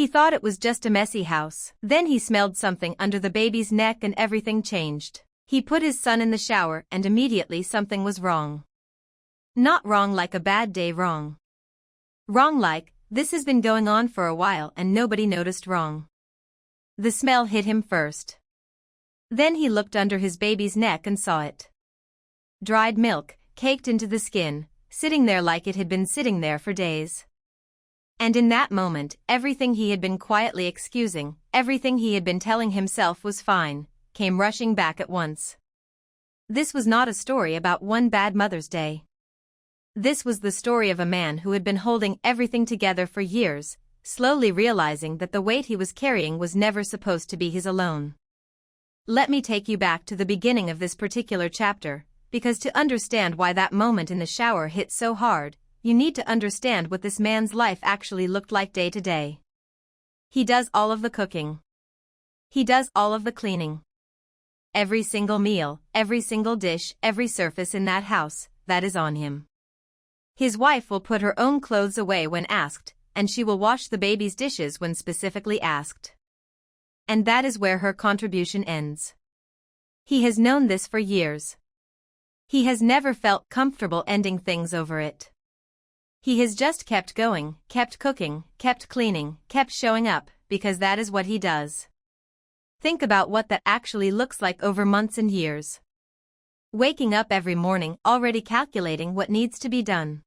He thought it was just a messy house. Then he smelled something under the baby's neck and everything changed. He put his son in the shower and immediately something was wrong. Not wrong like a bad day wrong. Wrong like, this has been going on for a while and nobody noticed wrong. The smell hit him first. Then he looked under his baby's neck and saw it. Dried milk, caked into the skin, sitting there like it had been sitting there for days. And in that moment, everything he had been quietly excusing, everything he had been telling himself was fine, came rushing back at once. This was not a story about one bad Mother's Day. This was the story of a man who had been holding everything together for years, slowly realizing that the weight he was carrying was never supposed to be his alone. Let me take you back to the beginning of this particular chapter, because to understand why that moment in the shower hit so hard, you need to understand what this man's life actually looked like day to day. He does all of the cooking. He does all of the cleaning. Every single meal, every single dish, every surface in that house, that is on him. His wife will put her own clothes away when asked, and she will wash the baby's dishes when specifically asked. And that is where her contribution ends. He has known this for years. He has never felt comfortable ending things over it. He has just kept going, kept cooking, kept cleaning, kept showing up, because that is what he does. Think about what that actually looks like over months and years. Waking up every morning already calculating what needs to be done.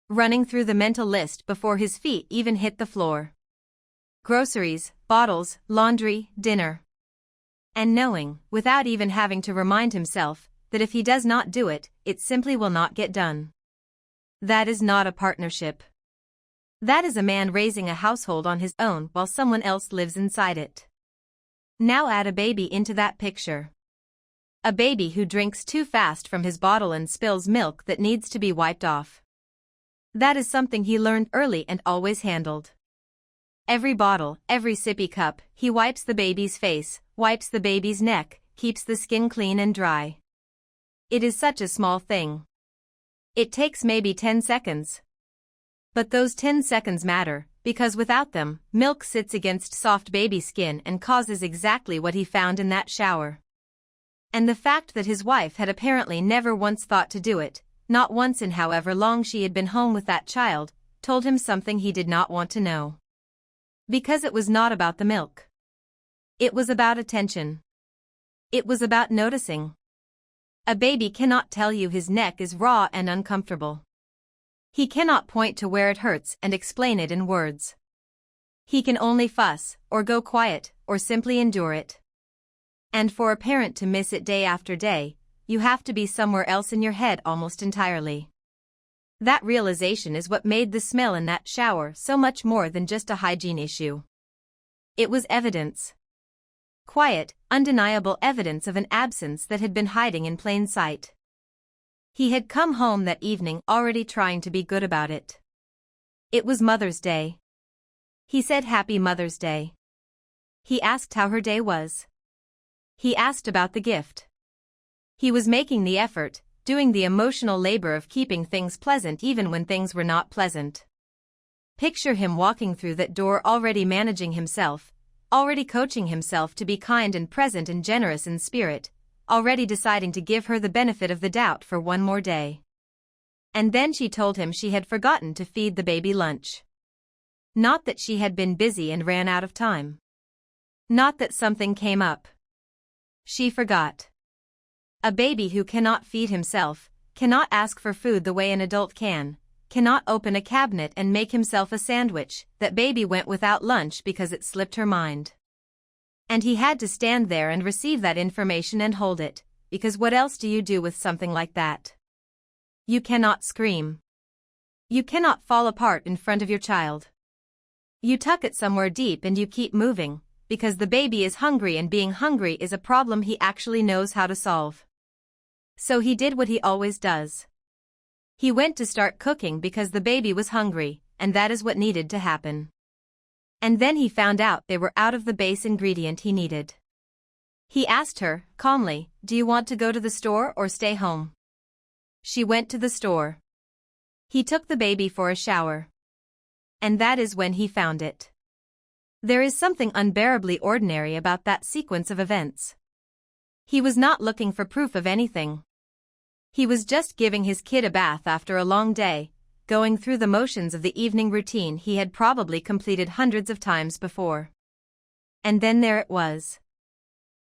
Running through the mental list before his feet even hit the floor. Groceries, bottles, laundry, dinner. And knowing, without even having to remind himself, that if he does not do it, it simply will not get done. That is not a partnership. That is a man raising a household on his own while someone else lives inside it. Now add a baby into that picture. A baby who drinks too fast from his bottle and spills milk that needs to be wiped off. That is something he learned early and always handled. Every bottle, every sippy cup, he wipes the baby's face, wipes the baby's neck, keeps the skin clean and dry. It is such a small thing. It takes maybe 10 seconds. But those 10 seconds matter, because without them, milk sits against soft baby skin and causes exactly what he found in that shower. And the fact that his wife had apparently never once thought to do it, not once in however long she had been home with that child, told him something he did not want to know. Because it was not about the milk. It was about attention. It was about noticing. A baby cannot tell you his neck is raw and uncomfortable. He cannot point to where it hurts and explain it in words. He can only fuss, or go quiet, or simply endure it. And for a parent to miss it day after day, you have to be somewhere else in your head almost entirely. That realization is what made the smell in that shower so much more than just a hygiene issue. It was evidence. Quiet, undeniable evidence of an absence that had been hiding in plain sight. He had come home that evening already trying to be good about it. It was Mother's Day. He said Happy Mother's Day. He asked how her day was. He asked about the gift. He was making the effort, doing the emotional labor of keeping things pleasant even when things were not pleasant. Picture him walking through that door already managing himself, already coaching himself to be kind and present and generous in spirit, already deciding to give her the benefit of the doubt for one more day. And then she told him she had forgotten to feed the baby lunch. Not that she had been busy and ran out of time. Not that something came up. She forgot. A baby who cannot feed himself, cannot ask for food the way an adult can, cannot open a cabinet and make himself a sandwich, that baby went without lunch because it slipped her mind. And he had to stand there and receive that information and hold it, because what else do you do with something like that? You cannot scream. You cannot fall apart in front of your child. You tuck it somewhere deep and you keep moving, because the baby is hungry and being hungry is a problem he actually knows how to solve. So he did what he always does. He went to start cooking because the baby was hungry, and that is what needed to happen. And then he found out they were out of the base ingredient he needed. He asked her, calmly, "Do you want to go to the store or stay home?" She went to the store. He took the baby for a shower. And that is when he found it. There is something unbearably ordinary about that sequence of events. He was not looking for proof of anything. He was just giving his kid a bath after a long day, going through the motions of the evening routine he had probably completed hundreds of times before. And then there it was.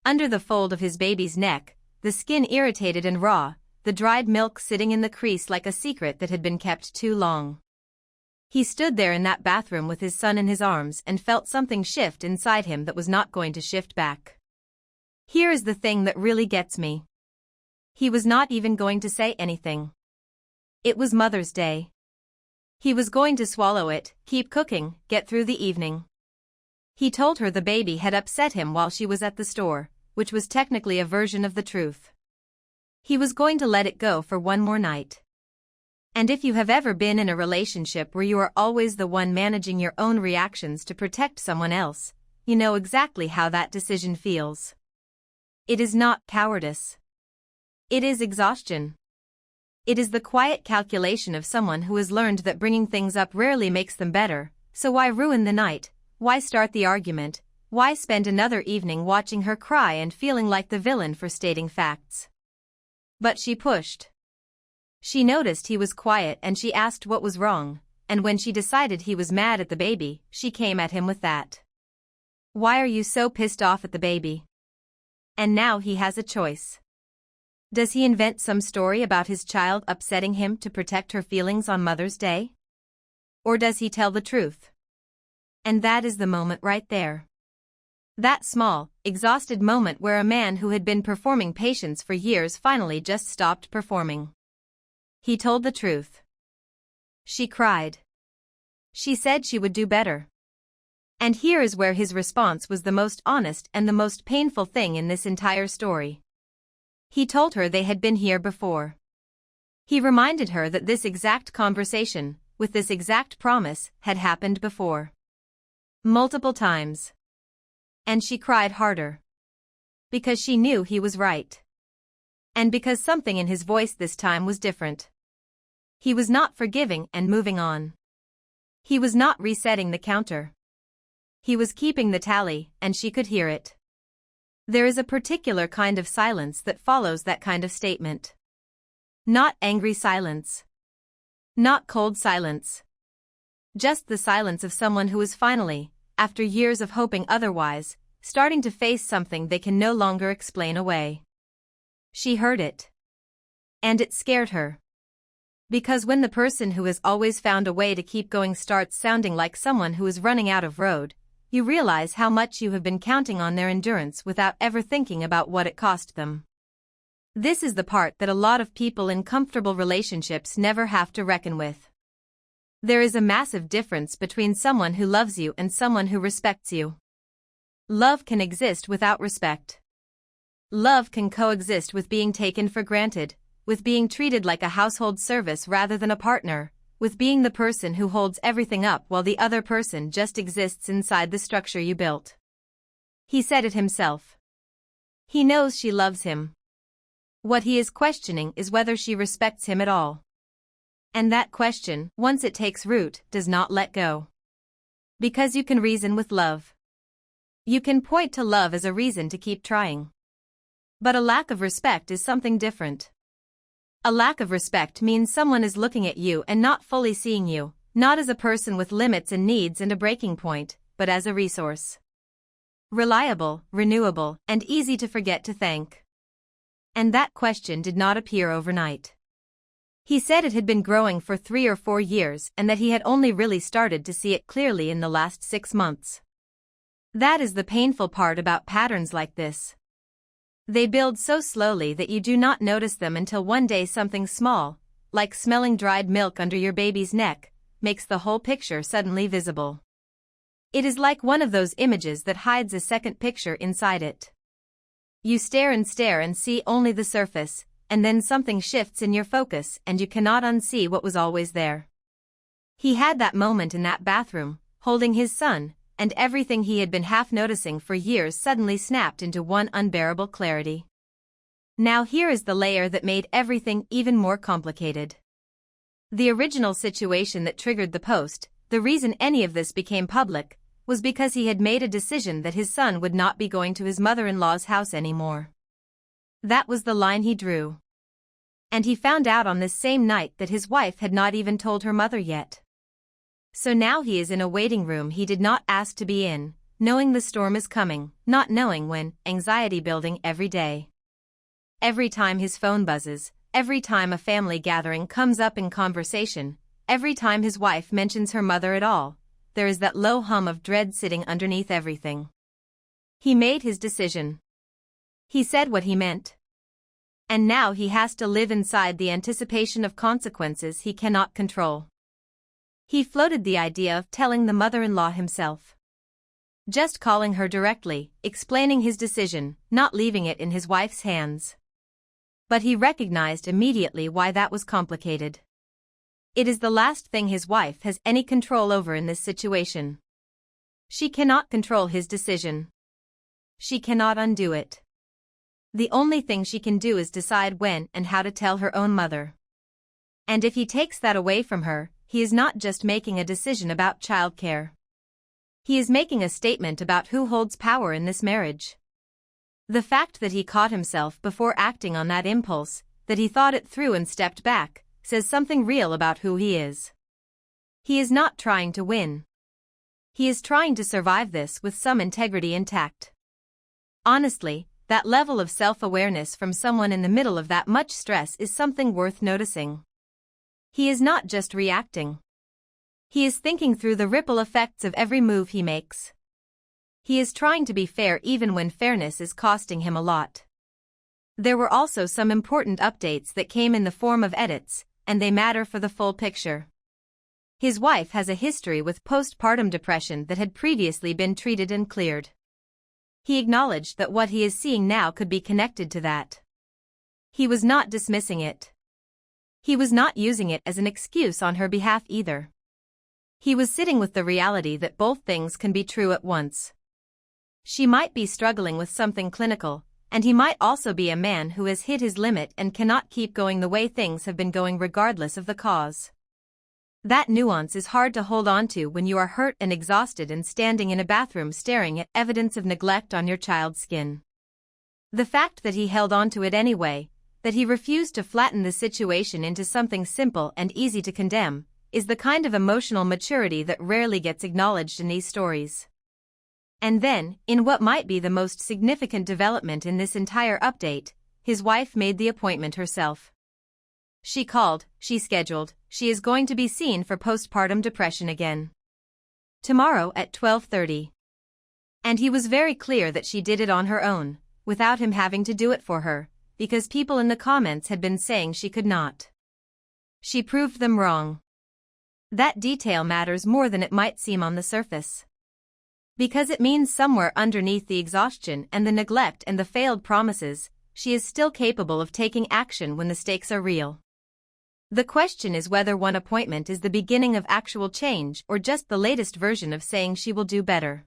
Under the fold of his baby's neck, the skin irritated and raw, the dried milk sitting in the crease like a secret that had been kept too long. He stood there in that bathroom with his son in his arms and felt something shift inside him that was not going to shift back. Here is the thing that really gets me. He was not even going to say anything. It was Mother's Day. He was going to swallow it, keep cooking, get through the evening. He told her the baby had upset him while she was at the store, which was technically a version of the truth. He was going to let it go for one more night. And if you have ever been in a relationship where you are always the one managing your own reactions to protect someone else, you know exactly how that decision feels. It is not cowardice. It is exhaustion. It is the quiet calculation of someone who has learned that bringing things up rarely makes them better, so why ruin the night, why start the argument, why spend another evening watching her cry and feeling like the villain for stating facts? But she pushed. She noticed he was quiet and she asked what was wrong, and when she decided he was mad at the baby, she came at him with that. Why are you so pissed off at the baby? And now he has a choice. Does he invent some story about his child upsetting him to protect her feelings on Mother's Day? Or does he tell the truth? And that is the moment right there. That small, exhausted moment where a man who had been performing patience for years finally just stopped performing. He told the truth. She cried. She said she would do better. And here is where his response was the most honest and the most painful thing in this entire story. He told her they had been here before. He reminded her that this exact conversation, with this exact promise, had happened before. Multiple times. And she cried harder. Because she knew he was right. And because something in his voice this time was different. He was not forgiving and moving on. He was not resetting the counter. He was keeping the tally, and she could hear it. There is a particular kind of silence that follows that kind of statement. Not angry silence. Not cold silence. Just the silence of someone who is finally, after years of hoping otherwise, starting to face something they can no longer explain away. She heard it. And it scared her. Because when the person who has always found a way to keep going starts sounding like someone who is running out of road, you realize how much you have been counting on their endurance without ever thinking about what it cost them. This is the part that a lot of people in comfortable relationships never have to reckon with. There is a massive difference between someone who loves you and someone who respects you. Love can exist without respect. Love can coexist with being taken for granted, with being treated like a household service rather than a partner, with being the person who holds everything up while the other person just exists inside the structure you built. He said it himself. He knows she loves him. What he is questioning is whether she respects him at all. And that question, once it takes root, does not let go. Because you can reason with love. You can point to love as a reason to keep trying. But a lack of respect is something different. A lack of respect means someone is looking at you and not fully seeing you, not as a person with limits and needs and a breaking point, but as a resource. Reliable, renewable, and easy to forget to thank. And that question did not appear overnight. He said it had been growing for 3 or 4 years and that he had only really started to see it clearly in the last 6 months. That is the painful part about patterns like this. They build so slowly that you do not notice them until one day something small, like smelling dried milk under your baby's neck, makes the whole picture suddenly visible. It is like one of those images that hides a second picture inside it. You stare and see only the surface, and then something shifts in your focus and you cannot unsee what was always there. He had that moment in that bathroom, holding his son, and everything he had been half noticing for years suddenly snapped into one unbearable clarity. Now here is the layer that made everything even more complicated. The original situation that triggered the post, the reason any of this became public, was because he had made a decision that his son would not be going to his mother-in-law's house anymore. That was the line he drew. And he found out on this same night that his wife had not even told her mother yet. So now he is in a waiting room he did not ask to be in, knowing the storm is coming, not knowing when, anxiety building every day. Every time his phone buzzes, every time a family gathering comes up in conversation, every time his wife mentions her mother at all, there is that low hum of dread sitting underneath everything. He made his decision. He said what he meant. And now he has to live inside the anticipation of consequences he cannot control. He floated the idea of telling the mother-in-law himself. Just calling her directly, explaining his decision, not leaving it in his wife's hands. But he recognized immediately why that was complicated. It is the last thing his wife has any control over in this situation. She cannot control his decision. She cannot undo it. The only thing she can do is decide when and how to tell her own mother. And if he takes that away from her, he is not just making a decision about childcare. He is making a statement about who holds power in this marriage. The fact that he caught himself before acting on that impulse, that he thought it through and stepped back, says something real about who he is. He is not trying to win. He is trying to survive this with some integrity intact. Honestly, that level of self-awareness from someone in the middle of that much stress is something worth noticing. He is not just reacting. He is thinking through the ripple effects of every move he makes. He is trying to be fair even when fairness is costing him a lot. There were also some important updates that came in the form of edits, and they matter for the full picture. His wife has a history with postpartum depression that had previously been treated and cleared. He acknowledged that what he is seeing now could be connected to that. He was not dismissing it. He was not using it as an excuse on her behalf either. He was sitting with the reality that both things can be true at once. She might be struggling with something clinical, and he might also be a man who has hit his limit and cannot keep going the way things have been going regardless of the cause. That nuance is hard to hold on to when you are hurt and exhausted and standing in a bathroom staring at evidence of neglect on your child's skin. The fact that he held on to it anyway, that he refused to flatten the situation into something simple and easy to condemn, is the kind of emotional maturity that rarely gets acknowledged in these stories. And then, in what might be the most significant development in this entire update, his wife made the appointment herself. She called, she scheduled, she is going to be seen for postpartum depression again. Tomorrow at 12:30. And he was very clear that she did it on her own, without him having to do it for her, because people in the comments had been saying she could not. She proved them wrong. That detail matters more than it might seem on the surface. Because it means somewhere underneath the exhaustion and the neglect and the failed promises, she is still capable of taking action when the stakes are real. The question is whether one appointment is the beginning of actual change or just the latest version of saying she will do better.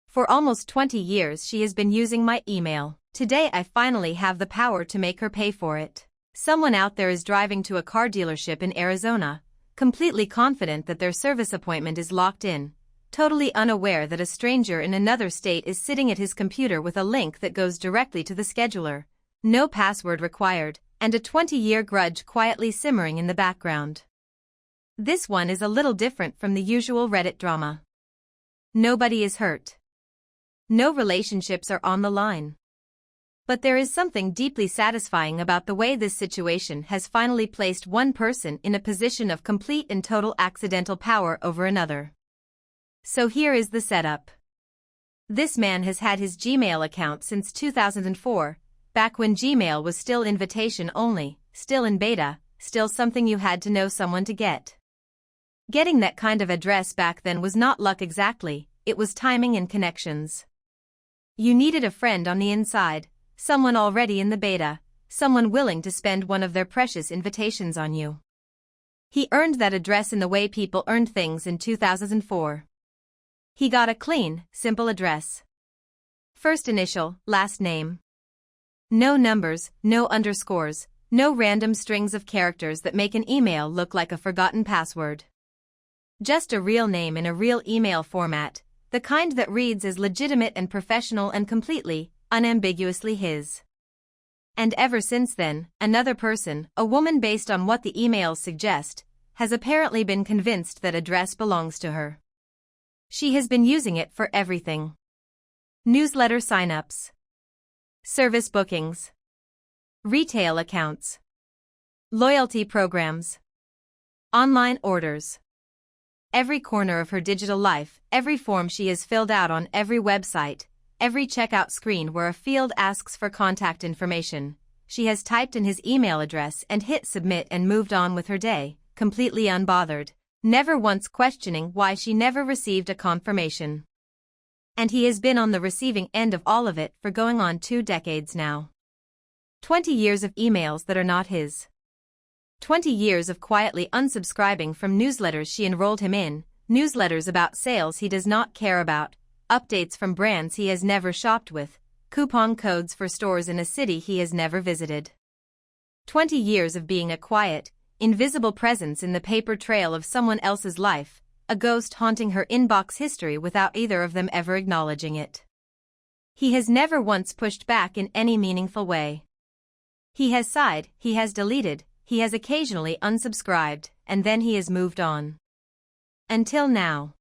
For almost 20 years she has been using my email. Today I finally have the power to make her pay for it. Someone out there is driving to a car dealership in Arizona, completely confident that their service appointment is locked in, totally unaware that a stranger in another state is sitting at his computer with a link that goes directly to the scheduler, no password required, and a 20-year grudge quietly simmering in the background. This one is a little different from the usual Reddit drama. Nobody is hurt. No relationships are on the line. But there is something deeply satisfying about the way this situation has finally placed one person in a position of complete and total accidental power over another. So here is the setup. This man has had his Gmail account since 2004, back when Gmail was still invitation only, still in beta, still something you had to know someone to get. Getting that kind of address back then was not luck exactly, it was timing and connections. You needed a friend on the inside, someone already in the beta, someone willing to spend one of their precious invitations on you. He earned that address in the way people earned things in 2004. He got a clean, simple address. First initial, last name. No numbers, no underscores, no random strings of characters that make an email look like a forgotten password. Just a real name in a real email format, the kind that reads as legitimate and professional and completely, unambiguously his. And ever since then, another person, a woman based on what the emails suggest, has apparently been convinced that address belongs to her. She has been using it for everything. Newsletter signups, service bookings, retail accounts, loyalty programs, online orders. Every corner of her digital life, every form she has filled out on every website, every checkout screen where a field asks for contact information, she has typed in his email address and hit submit and moved on with her day, completely unbothered, never once questioning why she never received a confirmation. And he has been on the receiving end of all of it for going on 2 decades now. 20 years of emails that are not his. 20 years of quietly unsubscribing from newsletters she enrolled him in, newsletters about sales he does not care about, updates from brands he has never shopped with, coupon codes for stores in a city he has never visited. 20 years of being a quiet, invisible presence in the paper trail of someone else's life, a ghost haunting her inbox history without either of them ever acknowledging it. He has never once pushed back in any meaningful way. He has sighed, he has deleted, he has occasionally unsubscribed, and then he has moved on. Until now.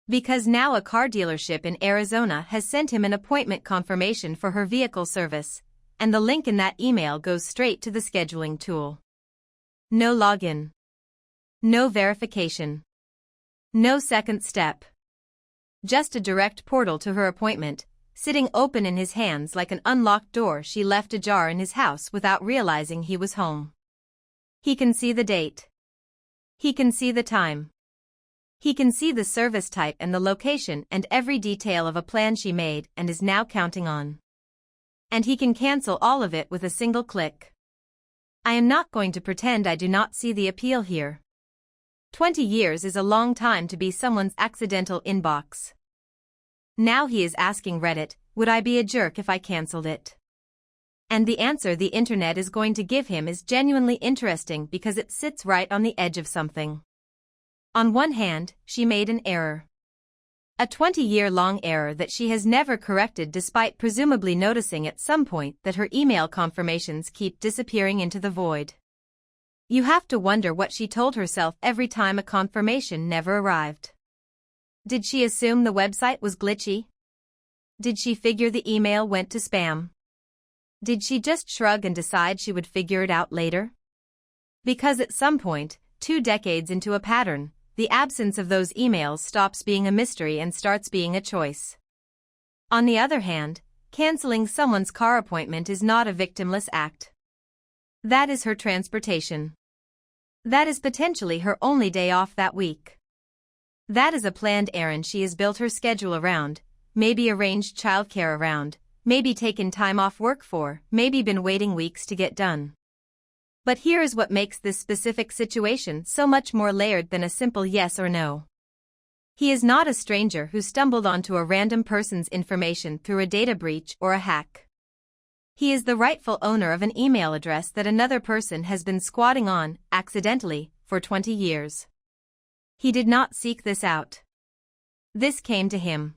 Because now a car dealership in Arizona has sent him an appointment confirmation for her vehicle service, and the link in that email goes straight to the scheduling tool. No login. No verification. No second step. Just a direct portal to her appointment, sitting open in his hands like an unlocked door she left ajar in his house without realizing he was home. He can see the date. He can see the time. He can see the service type and the location and every detail of a plan she made and is now counting on. And he can cancel all of it with a single click. I am not going to pretend I do not see the appeal here. 20 years is a long time to be someone's accidental inbox. Now he is asking Reddit, would I be a jerk if I cancelled it? And the answer the internet is going to give him is genuinely interesting because it sits right on the edge of something. On one hand, she made an error. A 20-year-long error that she has never corrected despite presumably noticing at some point that her email confirmations keep disappearing into the void. You have to wonder what she told herself every time a confirmation never arrived. Did she assume the website was glitchy? Did she figure the email went to spam? Did she just shrug and decide she would figure it out later? Because at some point, 2 decades into a pattern, the absence of those emails stops being a mystery and starts being a choice. On the other hand, canceling someone's car appointment is not a victimless act. That is her transportation. That is potentially her only day off that week. That is a planned errand she has built her schedule around, maybe arranged childcare around, maybe taken time off work for, maybe been waiting weeks to get done. But here is what makes this specific situation so much more layered than a simple yes or no. He is not a stranger who stumbled onto a random person's information through a data breach or a hack. He is the rightful owner of an email address that another person has been squatting on, accidentally, for 20 years. He did not seek this out. This came to him.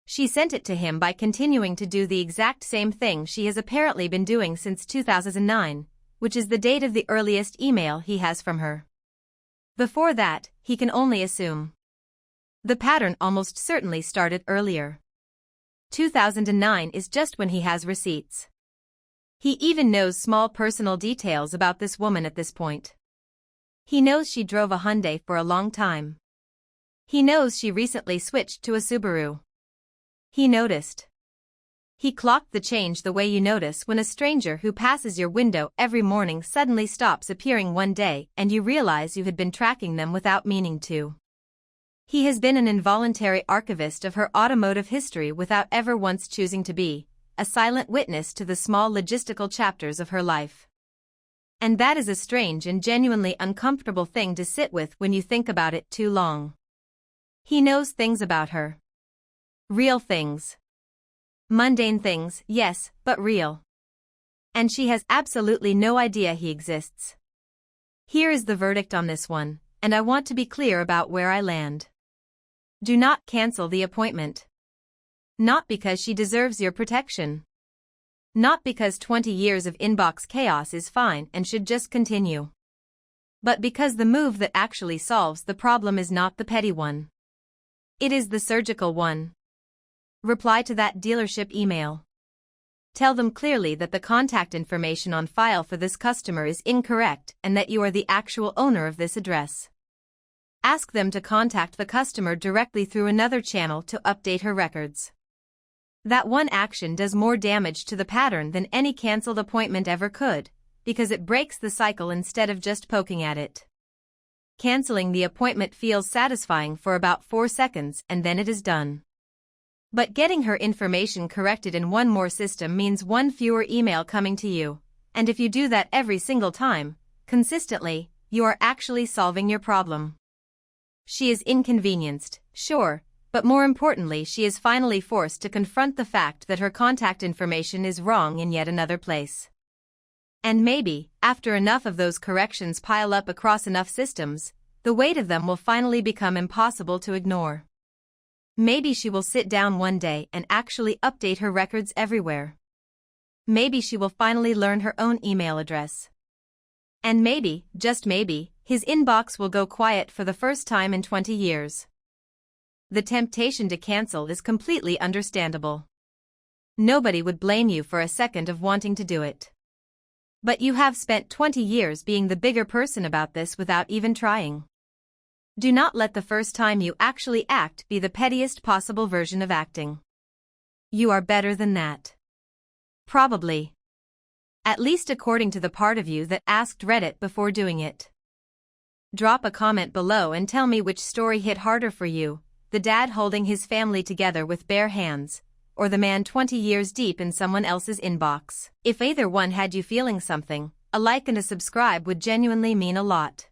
She sent it to him by continuing to do the exact same thing she has apparently been doing since 2009, which is the date of the earliest email he has from her. Before that, he can only assume. The pattern almost certainly started earlier. 2009 is just when he has receipts. He even knows small personal details about this woman at this point. He knows she drove a Hyundai for a long time. He knows she recently switched to a Subaru. He noticed. He clocked the change the way you notice when a stranger who passes your window every morning suddenly stops appearing one day and you realize you had been tracking them without meaning to. He has been an involuntary archivist of her automotive history without ever once choosing to be, a silent witness to the small logistical chapters of her life. And that is a strange and genuinely uncomfortable thing to sit with when you think about it too long. He knows things about her. Real things. Mundane things, yes, but real. And she has absolutely no idea he exists. Here is the verdict on this one, and I want to be clear about where I land. Do not cancel the appointment. Not because she deserves your protection. Not because 20 years of inbox chaos is fine and should just continue. But because the move that actually solves the problem is not the petty one. It is the surgical one. Reply to that dealership email. Tell them clearly that the contact information on file for this customer is incorrect and that you are the actual owner of this address. Ask them to contact the customer directly through another channel to update her records. That one action does more damage to the pattern than any canceled appointment ever could, because it breaks the cycle instead of just poking at it. Canceling the appointment feels satisfying for about 4 seconds and then it is done. But getting her information corrected in one more system means one fewer email coming to you, and if you do that every single time, consistently, you are actually solving your problem. She is inconvenienced, sure, but more importantly she is finally forced to confront the fact that her contact information is wrong in yet another place. And maybe, after enough of those corrections pile up across enough systems, the weight of them will finally become impossible to ignore. Maybe she will sit down one day and actually update her records everywhere. Maybe she will finally learn her own email address. And maybe, just maybe, his inbox will go quiet for the first time in 20 years. The temptation to cancel is completely understandable. Nobody would blame you for a second of wanting to do it. But you have spent 20 years being the bigger person about this without even trying. Do not let the first time you actually act be the pettiest possible version of acting. You are better than that. Probably. At least according to the part of you that asked Reddit before doing it. Drop a comment below and tell me which story hit harder for you, the dad holding his family together with bare hands, or the man 20 years deep in someone else's inbox. If either one had you feeling something, a like and a subscribe would genuinely mean a lot.